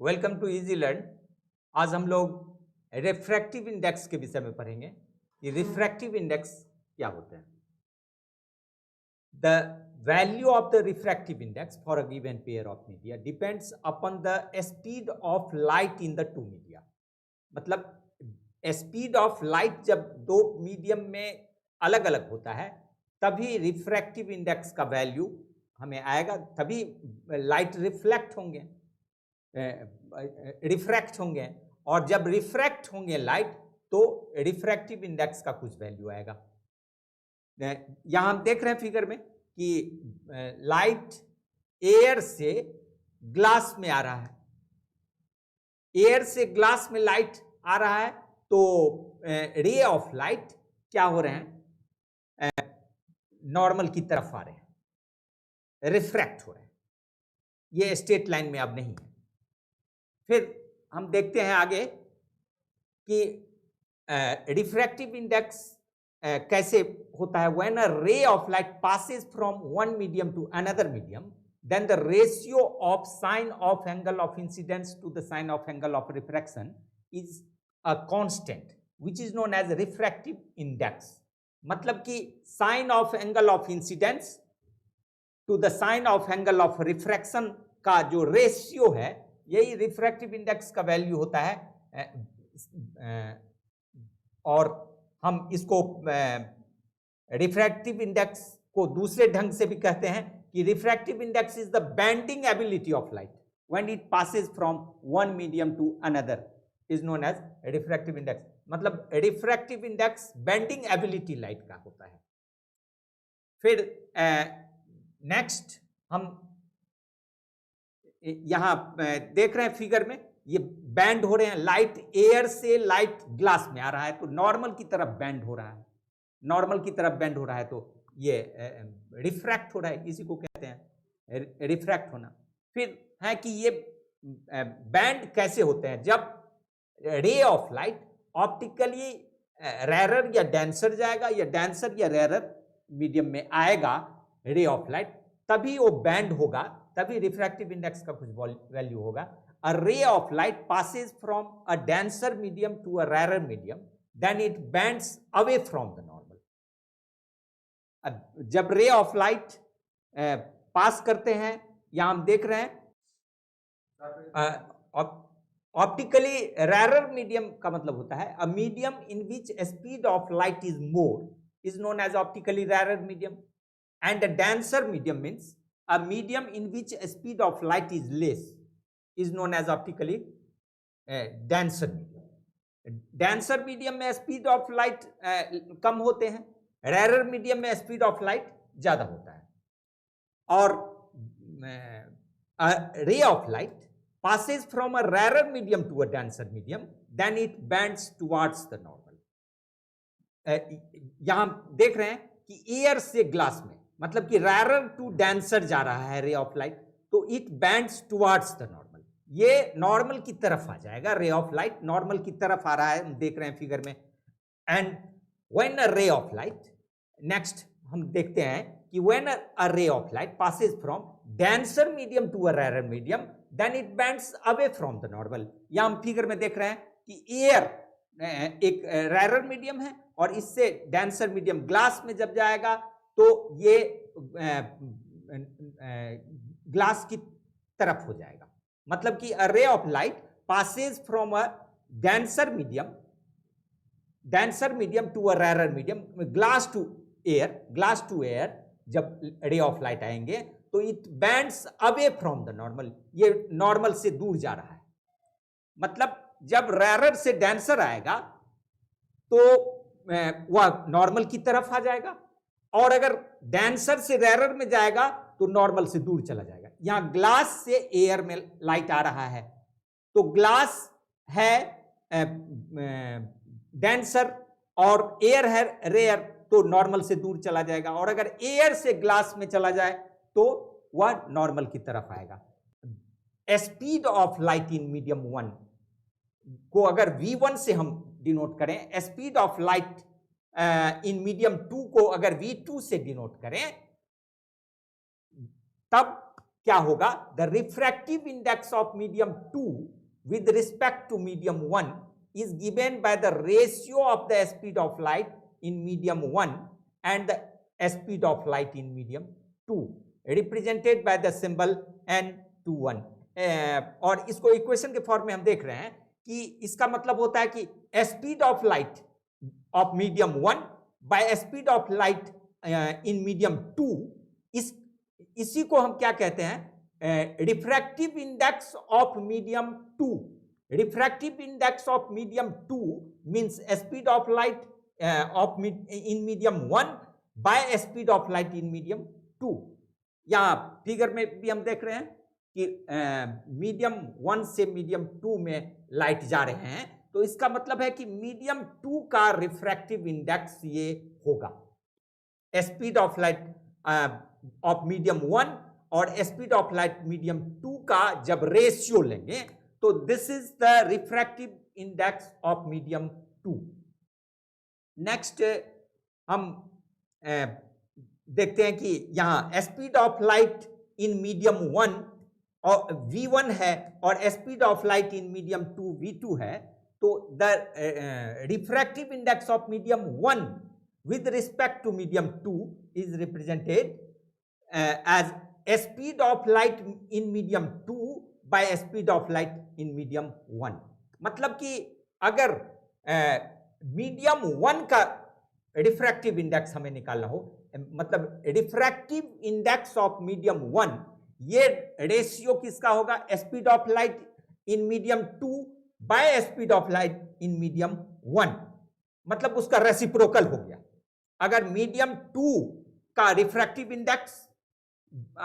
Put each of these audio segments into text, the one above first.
Welcome to easy learn. आज हम लोग रिफ्रैक्टिव इंडेक्स के विषय में पढ़ेंगे कि रिफ्रैक्टिव इंडेक्स क्या होता है। The value of the refractive index for a given pair of media depends upon the speed of light in the two media. मतलब स्पीड ऑफ लाइट जब दो मीडियम में अलग अलग होता है तभी रिफ्रैक्टिव इंडेक्स का वैल्यू हमें आएगा, तभी लाइट रिफ्लेक्ट होंगे, रिफ्रैक्ट होंगे, और जब रिफ्रैक्ट होंगे लाइट तो रिफ्रैक्टिव इंडेक्स का कुछ वैल्यू आएगा। यहां हम देख रहे हैं फिगर में कि लाइट एयर से ग्लास में आ रहा है, एयर से ग्लास में लाइट आ रहा है तो रे ऑफ लाइट क्या हो रहे हैं, नॉर्मल की तरफ आ रहे हैं, रिफ्रैक्ट हो रहे हैं। ये स्ट्रेट लाइन में अब नहीं है। फिर हम देखते हैं आगे कि रिफ्रैक्टिव इंडेक्स कैसे होता है। When a ray of light passes from one medium to another medium then the ratio of sine of angle of incidence to the sine of angle of refraction is a constant which is known as refractive index। मतलब कि sine of angle of incidence to the sine of angle of refraction का जो ratio है यही refractive index का value होता है। और हम इसको रिफ्रैक्टिव इंडेक्स को दूसरे ढंग से भी कहते हैं कि refractive index is the bending ability of light when it passes from one medium to another is known as refractive index. मतलब refractive index bending ability light का होता है। फिर नेक्स्ट हम यहां देख रहे हैं फिगर में ये बैंड हो रहे हैं, लाइट एयर से लाइट ग्लास में आ रहा है तो नॉर्मल की तरफ बैंड हो रहा है, नॉर्मल की तरफ बैंड हो रहा है तो ये रिफ्रैक्ट हो रहा है, इसी को कहते हैं रिफ्रैक्ट होना। फिर है कि ये बैंड कैसे होते हैं, जब ray of light optically rarer या डेंसर जाएगा या डेंसर या रेरर मीडियम में आएगा रे ऑफ लाइट, तभी वो बैंड होगा, तभी रिफ्रैक्टिव इंडेक्स का कुछ वैल्यू होगा। A ray of light passes from a denser medium to a rarer medium then it bends away from the normal. जब रे ऑफ लाइट पास करते हैं, यहां हम देख रहे हैं ऑप्टिकली रेरर मीडियम का मतलब होता है a medium in which speed of light is more is known as optically rarer medium and a denser medium means a medium in which speed of light is less is known as optically denser medium. Denser medium में speed of light कम होते हैं, rarer medium में speed of light ज्यादा होता है। और ray of light passes from a rarer medium to a denser medium then it bends towards the normal। यहां देख रहे हैं कि एयर से ग्लास में, मतलब कि रेरर टू डेंसर जा रहा है रे ऑफ लाइट तो it bands towards the normal, ये नॉर्मल की तरफ आ जाएगा। रे ऑफ लाइट नॉर्मल की तरफ आ रहा है, हम देख रहे हैं फिगर में। And when a ray of light, next हम देखते हैं कि when a ray of light passes from denser medium to a rarer medium then it bends away from the normal. यहां हम फिगर में देख रहे हैं कि एयर एक रेरर मीडियम है और इससे डेंसर मीडियम ग्लास में जब जाएगा तो ये ग्लास की तरफ हो जाएगा। मतलब कि a ray of light passes from a denser medium to a rarer medium, glass to air जब रे ऑफ लाइट आएंगे तो it bends away from the normal, ये नॉर्मल से दूर जा रहा है। मतलब जब रेरर से डेंसर आएगा तो वह नॉर्मल की तरफ आ जाएगा, और अगर डेंसर से रेरर में जाएगा तो नॉर्मल से दूर चला जाएगा। यहां ग्लास से एयर में लाइट आ रहा है तो ग्लास है डेंसर और एयर है रेयर तो नॉर्मल से दूर चला जाएगा, और अगर एयर से ग्लास में चला जाए तो वह नॉर्मल की तरफ आएगा। Speed of light in medium 1 को अगर V1 से हम डिनोट करें, speed of light in medium 2 को अगर V2 से डिनोट करें, तब क्या होगा, the refractive index of medium 2 with respect to medium 1 is given by the ratio of the speed of light in medium 1 and the speed of light in medium 2 represented by the symbol n21। और इसको equation के form में हम देख रहे हैं कि इसका मतलब होता है कि speed of light of medium 1 by speed of light in medium 2, इसी को हम क्या कहते हैं, refractive index of medium 2। Refractive index of medium 2 means speed of light in medium 1 by speed of light in medium 2। यहाँ figure में भी हम देख रहे हैं कि मीडियम 1 से मीडियम 2 में लाइट जा रहे हैं, तो इसका मतलब है कि मीडियम 2 का रिफ्रैक्टिव इंडेक्स ये होगा। Speed of light of medium 1 और स्पीड ऑफ लाइट मीडियम 2 का जब रेशियो लेंगे तो this is the refractive index of medium 2। Next हम देखते हैं कि यहां speed of light in medium 1 और v1 है और speed of light in medium 2 v2 है, तो the refractive index of medium 1 with respect to medium 2 is represented as speed of light in medium 2 by speed of light in medium 1। मतलब कि अगर medium 1 का refractive index हमें निकालना हो, मतलब रिफ्रैक्टिव इंडेक्स ऑफ मीडियम 1, ये रेशियो किसका होगा, speed of light in medium 2 by speed of light in medium 1, मतलब उसका रेसिप्रोकल हो गया। अगर मीडियम 2 का रिफ्रैक्टिव इंडेक्स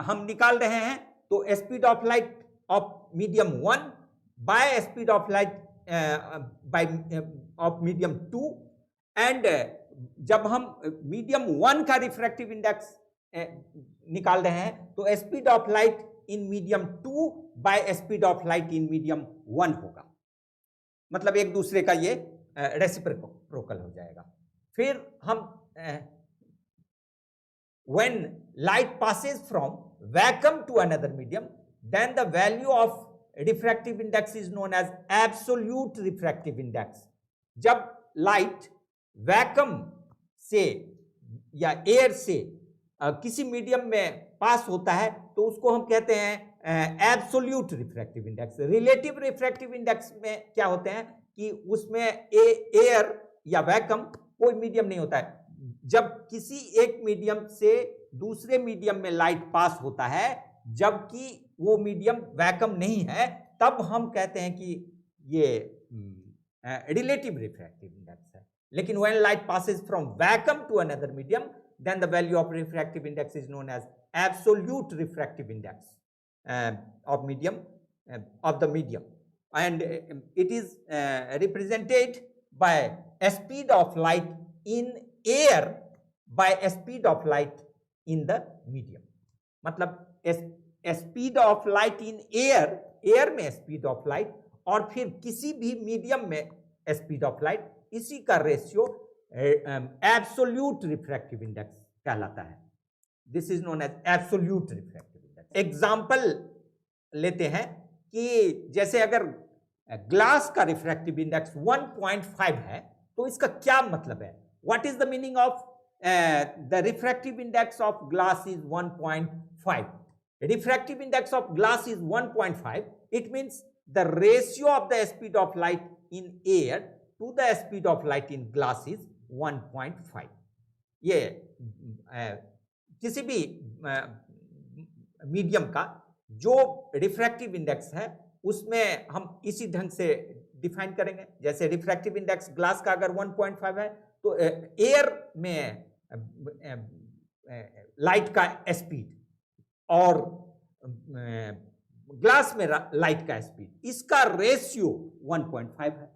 हम निकाल रहे हैं तो speed of light of medium 1 by speed of light of medium 2, and जब हम मीडियम 1 का रिफ्रैक्टिव इंडेक्स निकाल रहे हैं तो speed of light in medium 2 by speed of light in medium 1 होगा, मतलब एक दूसरे का ये रेसिप्रोकल हो जाएगा। फिर हम when light passes from vacuum to another medium, then the value of refractive index is known as absolute refractive index। जब लाइट वैक्यूम से या एयर से किसी मीडियम में पास होता है तो उसको हम कहते हैं absolute refractive index. Relative refractive index में क्या होते हैं कि उसमें एयर या वैक्यूम कोई मीडियम नहीं होता है। जब किसी एक मीडियम से दूसरे मीडियम में लाइट पास होता है जबकि वो मीडियम वैक्यूम नहीं है, तब हम कहते हैं कि ये रिलेटिव रिफ्रैक्टिव इंडेक्स है। लेकिन when light passes from vacuum to another medium, then the value of refractive index is known as absolute refractive index of medium of the medium, and it is represented by a speed of light in air by a speed of light in the medium। मतलब speed of light in air में speed of light और फिर किसी भी medium में speed of light, इसी का ratio absolute refractive index कहलाता है। This is known as absolute refractive index. Example लेते हैं कि जैसे अगर ग्लास का रिफ्रैक्टिव इंडेक्स 1.5 है तो इसका क्या मतलब है, what is the meaning of the refractive index of glass is 1.5। refractive index of glass is 1.5, it means the ratio of the speed of light in air to the speed of light in glass is 1.5। ये किसी भी medium का जो refractive index है उसमें हम इसी ढंग से डिफाइन करेंगे। जैसे रिफ्रैक्टिव इंडेक्स ग्लास का अगर 1.5 है तो एयर में लाइट का स्पीड और ग्लास में लाइट का स्पीड, इसका रेशियो 1.5 है।